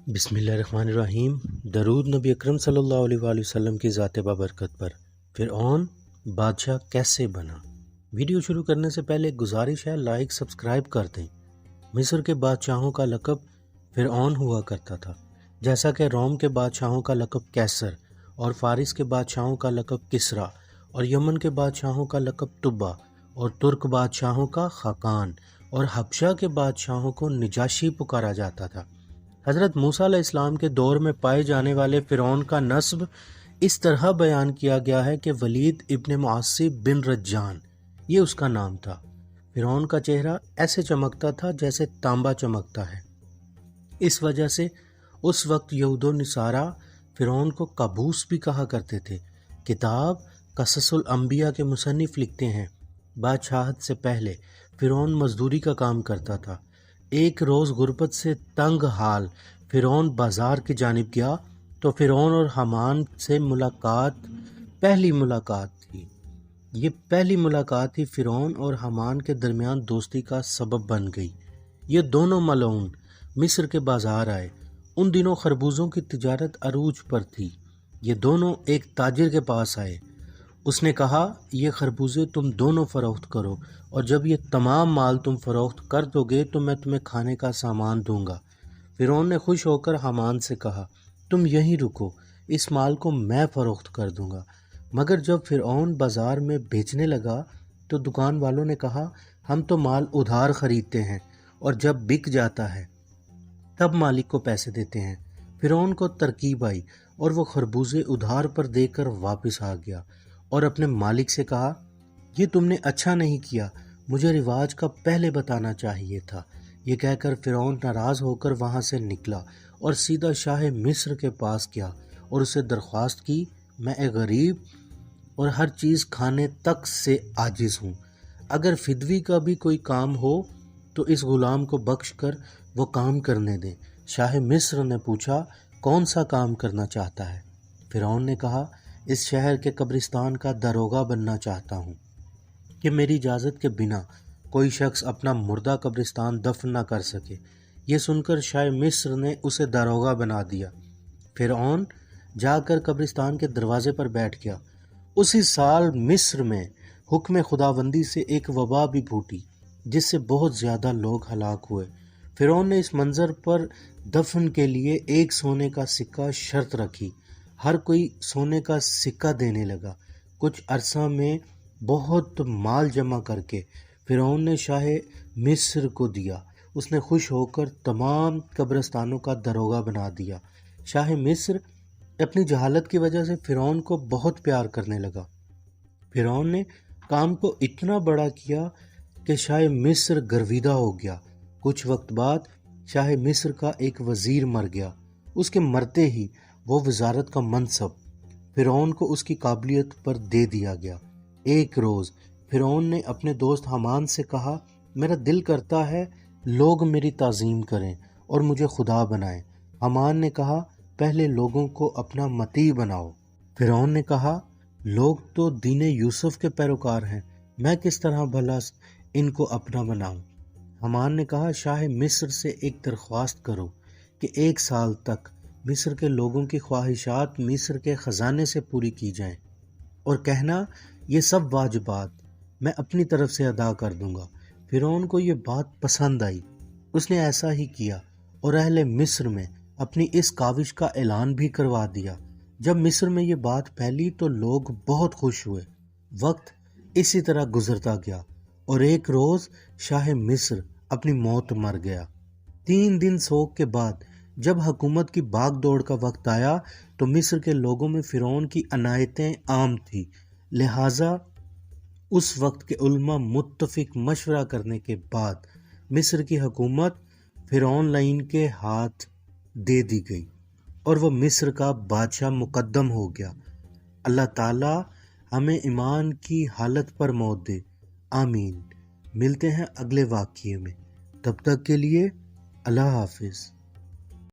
بسم اللہ الرحمن الرحیم۔ درود نبی اکرم صلی اللہ علیہ وآلہ وسلم کی ذات بابرکت پر۔ فرعون بادشاہ کیسے بنا؟ ویڈیو شروع کرنے سے پہلے ایک گزارش ہے، لائک سبسکرائب کر دیں۔ مصر کے بادشاہوں کا لقب فرعون ہوا کرتا تھا، جیسا کہ روم کے بادشاہوں کا لقب کیسر اور فارس کے بادشاہوں کا لقب کسریٰ اور یمن کے بادشاہوں کا لقب تبا اور ترک بادشاہوں کا خاقان اور حبشہ کے بادشاہوں کو نجاشی پکارا جاتا تھا۔ حضرت موسیٰ علیہ السلام کے دور میں پائے جانے والے فرعون کا نسب اس طرح بیان کیا گیا ہے کہ ولید ابن معصب بن رجان یہ اس کا نام تھا۔ فرعون کا چہرہ ایسے چمکتا تھا جیسے تانبا چمکتا ہے۔ اس وجہ سے اس وقت یہود و نصارہ فرعون کو قابوس بھی کہا کرتے تھے۔ کتاب قصص الانبیاء کے مصنف لکھتے ہیں، بادشاہت سے پہلے فرعون مزدوری کا کام کرتا تھا۔ ایک روز غربت سے تنگ حال فرعون بازار کی جانب گیا تو فرعون اور حامان سے پہلی ملاقات تھی۔ یہ پہلی ملاقات ہی فرعون اور حامان کے درمیان دوستی کا سبب بن گئی۔ یہ دونوں ملعون مصر کے بازار آئے۔ ان دنوں خربوزوں کی تجارت عروج پر تھی۔ یہ دونوں ایک تاجر کے پاس آئے۔ اس نے کہا، یہ خربوزے تم دونوں فروخت کرو، اور جب یہ تمام مال تم فروخت کر دو گے تو میں تمہیں کھانے کا سامان دوں گا۔ فرعون نے خوش ہو کر حامان سے کہا، تم یہیں رکو، اس مال کو میں فروخت کر دوں گا۔ مگر جب فرعون بازار میں بیچنے لگا تو دکان والوں نے کہا، ہم تو مال ادھار خریدتے ہیں اور جب بک جاتا ہے تب مالک کو پیسے دیتے ہیں۔ فرعون کو ترکیب آئی اور وہ خربوزے ادھار پر دے کر واپس آ گیا اور اپنے مالک سے کہا، یہ تم نے اچھا نہیں کیا، مجھے رواج کا پہلے بتانا چاہیے تھا۔ یہ کہہ کر فرعون ناراض ہو کر وہاں سے نکلا اور سیدھا شاہ مصر کے پاس گیا اور اسے درخواست کی، میں ایک غریب اور ہر چیز کھانے تک سے عاجز ہوں، اگر فدوی کا بھی کوئی کام ہو تو اس غلام کو بخش کر وہ کام کرنے دیں۔ شاہ مصر نے پوچھا، کون سا کام کرنا چاہتا ہے؟ فرعون نے کہا، اس شہر کے قبرستان کا داروغہ بننا چاہتا ہوں کہ میری اجازت کے بنا کوئی شخص اپنا مردہ قبرستان دفن نہ کر سکے۔ یہ سن کر شاہ مصر نے اسے داروغہ بنا دیا۔ فرعون جا کر قبرستان کے دروازے پر بیٹھ گیا۔ اسی سال مصر میں حکم خداوندی سے ایک وبا بھی پھوٹی جس سے بہت زیادہ لوگ ہلاک ہوئے۔ فرعون نے اس منظر پر دفن کے لیے ایک سونے کا سکہ شرط رکھی۔ ہر کوئی سونے کا سکہ دینے لگا۔ کچھ عرصہ میں بہت مال جمع کر کے فرعون نے شاہ مصر کو دیا۔ اس نے خوش ہو کر تمام قبرستانوں کا داروغہ بنا دیا۔ شاہ مصر اپنی جہالت کی وجہ سے فرعون کو بہت پیار کرنے لگا۔ فرعون نے کام کو اتنا بڑا کیا کہ شاہ مصر گرویدہ ہو گیا۔ کچھ وقت بعد شاہ مصر کا ایک وزیر مر گیا۔ اس کے مرتے ہی وہ وزارت کا منصب فرعون کو اس کی قابلیت پر دے دیا گیا۔ ایک روز فرعون نے اپنے دوست حامان سے کہا، میرا دل کرتا ہے لوگ میری تعظیم کریں اور مجھے خدا بنائیں۔ حامان نے کہا، پہلے لوگوں کو اپنا مطیع بناؤ۔ فرعون نے کہا، لوگ تو دین یوسف کے پیروکار ہیں، میں کس طرح بھلا ان کو اپنا بناؤں؟ حامان نے کہا، شاہ مصر سے ایک درخواست کرو کہ 1 سال تک مصر کے لوگوں کی خواہشات مصر کے خزانے سے پوری کی جائیں، اور کہنا یہ سب واجبات میں اپنی طرف سے ادا کر دوں گا۔ فرعون کو یہ بات پسند آئی۔ اس نے ایسا ہی کیا اور اہل مصر میں اپنی اس کاوش کا اعلان بھی کروا دیا۔ جب مصر میں یہ بات پھیلی تو لوگ بہت خوش ہوئے۔ وقت اسی طرح گزرتا گیا اور ایک روز شاہ مصر اپنی موت مر گیا۔ 3 دن سوگ کے بعد جب حکومت کی باغ دوڑ کا وقت آیا تو مصر کے لوگوں میں فرعون کی عنایتیں عام تھیں، لہٰذا اس وقت کے علماء متفق مشورہ کرنے کے بعد مصر کی حکومت فرعون لعین کے ہاتھ دے دی گئی اور وہ مصر کا بادشاہ مقدم ہو گیا۔ اللہ تعالی ہمیں ایمان کی حالت پر موت دے، آمین۔ ملتے ہیں اگلے واقعے میں، تب تک کے لیے اللہ حافظ۔